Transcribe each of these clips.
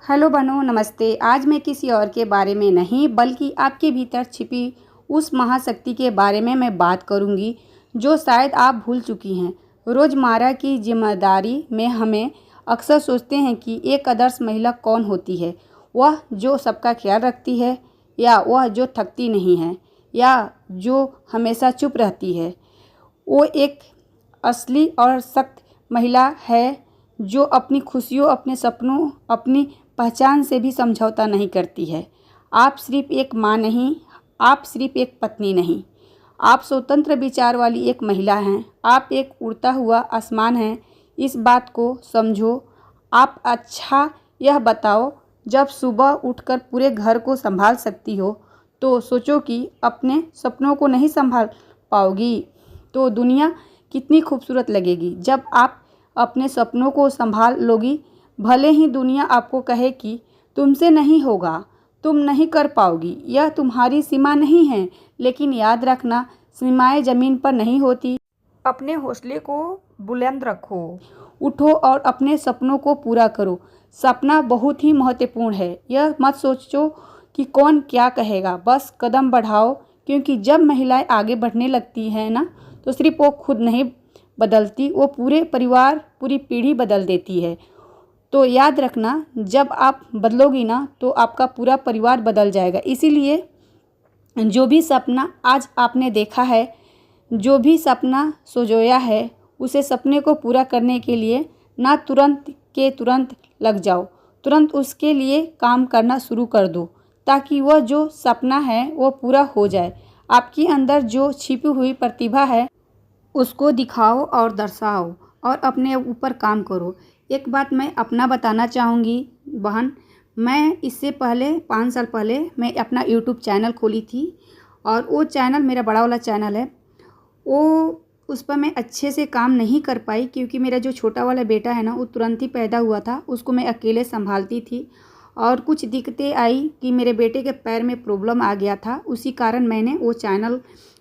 Hello बनो, नमस्ते। आज मैं किसी और के बारे में नहीं बल्कि आपके भीतर छिपी उस महाशक्ति के बारे में मैं बात करूंगी जो शायद आप भूल चुकी हैं। रोज़मर्रा की जिम्मेदारी में हमें अक्सर सोचते हैं कि एक आदर्श महिला कौन होती है। वह जो सबका ख्याल रखती है, या वह जो थकती नहीं है, या जो हमेशा चुप रहती है। वो एक असली और सख्त महिला है जो अपनी खुशियों, अपने सपनों, अपनी पहचान से भी समझौता नहीं करती है। आप सिर्फ एक माँ नहीं, आप सिर्फ एक पत्नी नहीं, आप स्वतंत्र विचार वाली एक महिला हैं। आप एक उड़ता हुआ आसमान हैं। इस बात को समझो। आप अच्छा यह बताओ, जब सुबह उठकर पूरे घर को संभाल सकती हो तो सोचो कि अपने सपनों को नहीं संभाल पाओगी तो दुनिया कितनी खूबसूरत लगेगी। जब आप अपने सपनों को संभाल लोगी, भले ही दुनिया आपको कहे कि तुमसे नहीं होगा, तुम नहीं कर पाओगी, यह तुम्हारी सीमा नहीं है, लेकिन याद रखना, सीमाएं ज़मीन पर नहीं होती। अपने हौसले को बुलंद रखो, उठो और अपने सपनों को पूरा करो। सपना बहुत ही महत्वपूर्ण है। यह मत सोचो कि कौन क्या कहेगा, बस कदम बढ़ाओ, क्योंकि जब महिलाएं आगे बढ़ने लगती हैं ना, तो सिर्फ वो खुद नहीं बदलती, वो पूरे परिवार, पूरी पीढ़ी बदल देती है। तो याद रखना, जब आप बदलोगी ना तो आपका पूरा परिवार बदल जाएगा। इसीलिए जो भी सपना आज आपने देखा है, जो भी सपना सोचोया है, उसे सपने को पूरा करने के लिए ना तुरंत के तुरंत लग जाओ, तुरंत उसके लिए काम करना शुरू कर दो, ताकि वह जो सपना है वो पूरा हो जाए। आपके अंदर जो छिपी हुई प्रतिभा है उसको दिखाओ और दर्शाओ और अपने ऊपर काम करो। एक बात मैं अपना बताना चाहूँगी बहन, मैं इससे पहले 5 साल पहले मैं अपना यूट्यूब चैनल खोली थी, और वो चैनल मेरा बड़ा वाला चैनल है। वो उस पर मैं अच्छे से काम नहीं कर पाई, क्योंकि मेरा जो छोटा वाला बेटा है ना, वो तुरंत ही पैदा हुआ था। उसको मैं अकेले संभालती थी, और कुछ दिक्कतें आई कि मेरे बेटे के पैर में प्रॉब्लम आ गया था। उसी कारण मैंने वो चैनल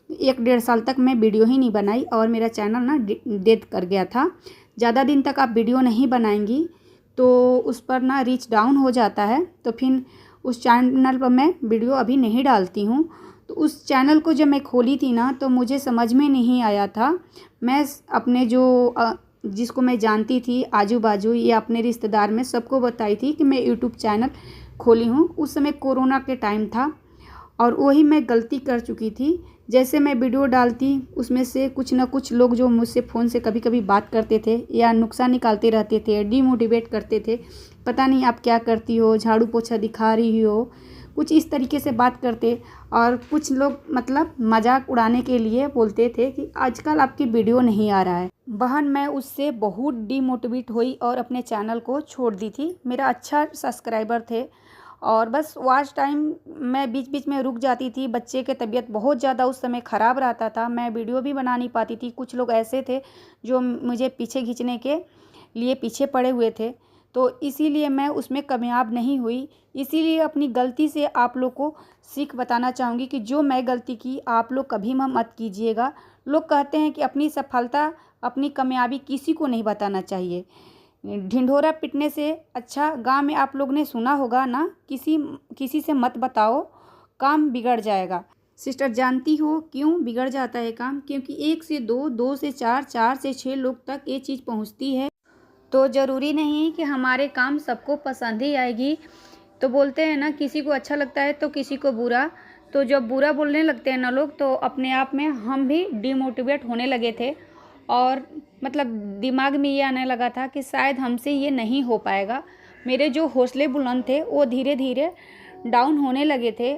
1-1.5 साल तक मैं वीडियो ही नहीं बनाई, और मेरा चैनल ना डेथ कर गया था। ज़्यादा दिन तक आप वीडियो नहीं बनाएंगी तो उस पर ना रीच डाउन हो जाता है, तो फिर उस चैनल पर मैं वीडियो अभी नहीं डालती हूँ। तो उस चैनल को जब मैं खोली थी ना, तो मुझे समझ में नहीं आया था। मैं अपने जो जिसको मैं जानती थी आजू बाजू या अपने रिश्तेदार में सबको बताई थी कि मैं यूट्यूब चैनल खोली हूँ। उस समय कोरोना के टाइम था, और वही मैं गलती कर चुकी थी। जैसे मैं वीडियो डालती, उसमें से कुछ ना कुछ लोग जो मुझसे फ़ोन से कभी कभी बात करते थे या नुक्सान निकालते रहते थे, डीमोटिवेट करते थे, पता नहीं आप क्या करती हो, झाड़ू पोछा दिखा रही हो, कुछ इस तरीके से बात करते। और कुछ लोग मतलब मजाक उड़ाने के लिए बोलते थे कि आजकल आपकी वीडियो नहीं आ रहा है। बहन, मैं उससे बहुत डीमोटिवेट हुई और अपने चैनल को छोड़ दी थी। मेरा अच्छा सब्सक्राइबर थे, और बस वॉच टाइम मैं बीच बीच में रुक जाती थी। बच्चे की तबीयत बहुत ज़्यादा उस समय ख़राब रहता था, मैं वीडियो भी बना नहीं पाती थी। कुछ लोग ऐसे थे जो मुझे पीछे खींचने के लिए पीछे पड़े हुए थे, तो इसीलिए मैं उसमें कामयाब नहीं हुई। इसीलिए अपनी गलती से आप लोग को सीख बताना चाहूँगी कि जो मैं गलती की आप लोग कभी मत कीजिएगा। लोग कहते हैं कि अपनी सफलता, अपनी कामयाबी किसी को नहीं बताना चाहिए। ढिंढोरा पिटने से अच्छा, गांव में आप लोग ने सुना होगा ना, किसी से मत बताओ, काम बिगड़ जाएगा। सिस्टर, जानती हो क्यों बिगड़ जाता है काम? क्योंकि 1 से 2, 2 से 4, 4 से 6 लोग तक ये चीज़ पहुंचती है। तो ज़रूरी नहीं कि हमारे काम सबको पसंद ही आएगी। तो बोलते हैं ना, किसी को अच्छा लगता है तो किसी को बुरा। तो जब बुरा बोलने लगते हैं ना लोग, तो अपने आप में हम भी डिमोटिवेट होने लगे थे, और मतलब दिमाग में ये आने लगा था कि शायद हमसे ये नहीं हो पाएगा। मेरे जो हौसले बुलंद थे वो धीरे धीरे डाउन होने लगे थे।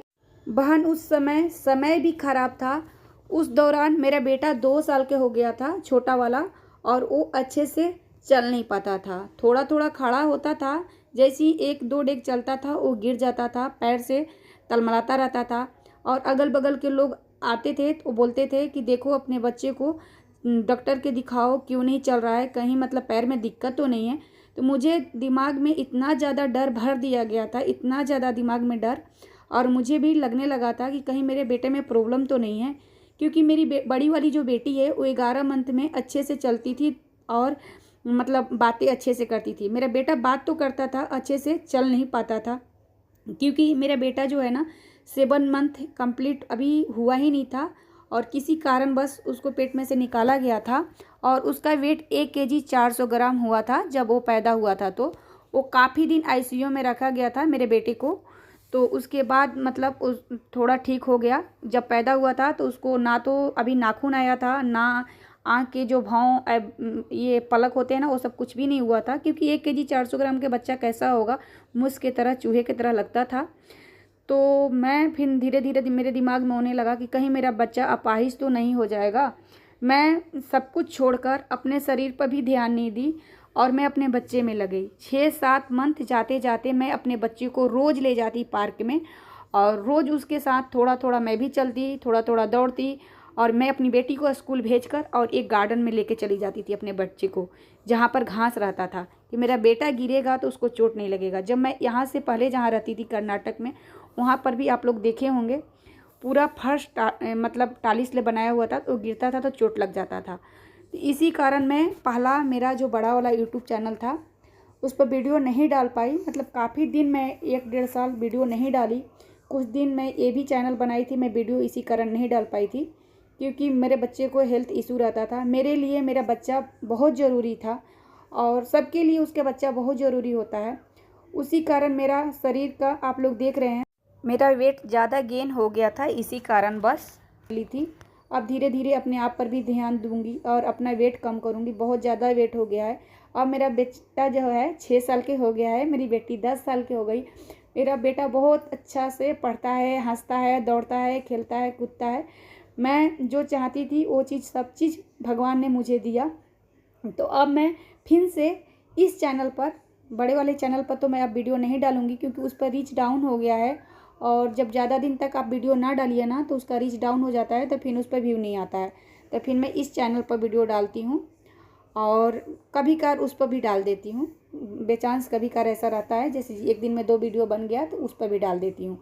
बहन, उस समय भी ख़राब था। उस दौरान मेरा बेटा 2 साल के हो गया था, छोटा वाला, और वो अच्छे से चल नहीं पाता था। थोड़ा थोड़ा खड़ा होता था, जैसे ही 1-2 डेग चलता था वो गिर जाता था, पैर से तलमलाता रहता था। और अगल बगल के लोग आते थे तो बोलते थे कि देखो अपने बच्चे को डॉक्टर के दिखाओ, क्यों नहीं चल रहा है, कहीं मतलब पैर में दिक्कत तो नहीं है। तो मुझे दिमाग में इतना ज़्यादा डर भर दिया गया था, इतना ज़्यादा दिमाग में डर, और मुझे भी लगने लगा था कि कहीं मेरे बेटे में प्रॉब्लम तो नहीं है। क्योंकि मेरी बड़ी वाली जो बेटी है वो 11 मंथ में अच्छे से चलती थी और मतलब बातें अच्छे से करती थी। मेरा बेटा बात तो करता था, अच्छे से चल नहीं पाता था। क्योंकि मेरा बेटा जो है ना 7 मंथ कंप्लीट अभी हुआ ही नहीं था, और किसी कारण बस उसको पेट में से निकाला गया था, और उसका वेट 1 केजी 400 ग्राम हुआ था जब वो पैदा हुआ था। तो वो काफ़ी दिन आईसीयू में रखा गया था मेरे बेटे को। तो उसके बाद मतलब उस थोड़ा ठीक हो गया। जब पैदा हुआ था तो उसको ना तो अभी नाखून आया था, ना आँख के जो भाव ये पलक होते हैं ना, वो सब कुछ भी नहीं हुआ था। क्योंकि 1 केजी 400 ग्राम के बच्चा कैसा होगा, मुझ के तरह चूहे की तरह लगता था। तो मैं फिर धीरे धीरे मेरे दिमाग में होने लगा कि कहीं मेरा बच्चा अपाहिज तो नहीं हो जाएगा। मैं सब कुछ छोड़कर अपने शरीर पर भी ध्यान नहीं दी और मैं अपने बच्चे में लग गई। 6-7 मंथ जाते जाते मैं अपने बच्चे को रोज़ ले जाती पार्क में, और रोज़ उसके साथ थोड़ा थोड़ा मैं भी चलती, थोड़ा थोड़ा दौड़ती, और मैं अपनी बेटी को स्कूल भेजकर और एक गार्डन में लेके चली जाती थी अपने बच्चे को, जहाँ पर घास रहता था कि मेरा बेटा गिरेगा तो उसको चोट नहीं लगेगा। जब मैं यहाँ से पहले जहाँ रहती थी कर्नाटक में, वहाँ पर भी आप लोग देखे होंगे पूरा फर्श मतलब टाली से बनाया हुआ था, तो गिरता था तो चोट लग जाता था। तो इसी कारण मैं पहला मेरा जो बड़ा वाला यूट्यूब चैनल था उस पर वीडियो नहीं डाल पाई। मतलब काफ़ी दिन मैं 1-1.5 साल वीडियो नहीं डाली। कुछ दिन मैं ये भी चैनल बनाई थी, मैं वीडियो इसी कारण नहीं डाल पाई थी क्योंकि मेरे बच्चे को हेल्थ इशू रहता था। मेरे लिए मेरा बच्चा बहुत ज़रूरी था, और सबके लिए उसके बच्चा बहुत ज़रूरी होता है। उसी कारण मेरा शरीर का आप लोग देख रहे हैं, मेरा वेट ज़्यादा गेन हो गया था, इसी कारण बस ली थी। अब धीरे धीरे अपने आप पर भी ध्यान दूंगी और अपना वेट कम करूंगी। बहुत ज़्यादा वेट हो गया है। अब मेरा बेटा जो है 6 साल के हो गया है, मेरी बेटी 10 साल की हो गई। मेरा बेटा बहुत अच्छा से पढ़ता है, हंसता है, दौड़ता है, खेलता है, कूदता है। मैं जो चाहती थी वो चीज़ सब चीज़ भगवान ने मुझे दिया। तो अब मैं फिर से इस चैनल पर, बड़े वाले चैनल पर तो मैं अब वीडियो नहीं डालूंगी क्योंकि उस पर रीच डाउन हो गया है, और जब ज़्यादा दिन तक आप वीडियो ना डालिए ना तो उसका रीच डाउन हो जाता है, तो फिर उस पर व्यू नहीं आता है। तो फिर मैं इस चैनल पर वीडियो डालती हूँ, और कभी कभार उस पर भी डाल देती हूँ। बेचांस कभी कभार ऐसा रहता है, जैसे एक दिन में 2 वीडियो बन गया तो उस पर भी डाल देती हूँ।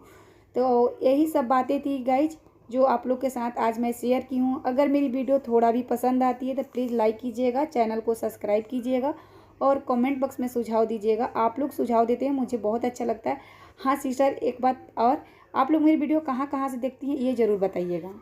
तो यही सब बातें थी गाइज जो आप लोग के साथ आज मैं शेयर की हूँ। अगर मेरी वीडियो थोड़ा भी पसंद आती है तो प्लीज़ लाइक कीजिएगा, चैनल को सब्सक्राइब कीजिएगा, और कमेंट बॉक्स में सुझाव दीजिएगा। आप लोग सुझाव देते हैं, मुझे बहुत अच्छा लगता है। हाँ सिस्टर, एक बात और, आप लोग मेरी वीडियो कहाँ कहाँ से देखती हैं ये ज़रूर बताइएगा।